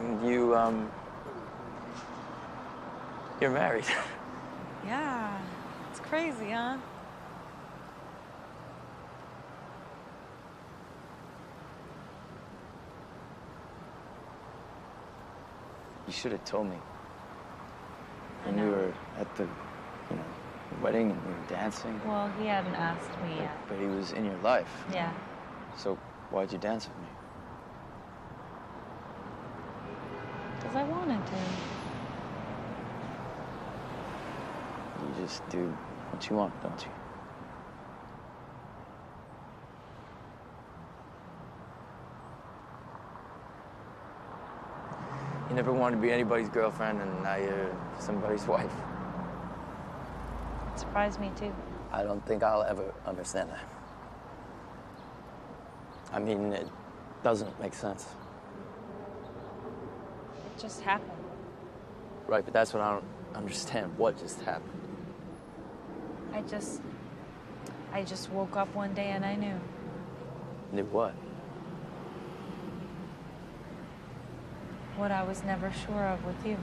And you're married. Yeah, it's crazy, huh? You should have told me. I When know. we were at the wedding and we were dancing. Well, he hadn't asked me yet. But he was in your life. Yeah. So why'd you dance with me? Because I wanted to. You just do what you want, don't you? You never wanted to be anybody's girlfriend, and now you're somebody's wife. It surprised me, too. I don't think I'll ever understand that. I mean, it doesn't make sense. It just happened. Right, but that's what I don't understand. What just happened? I just woke up one day and I knew. Knew what? What I was never sure of with you.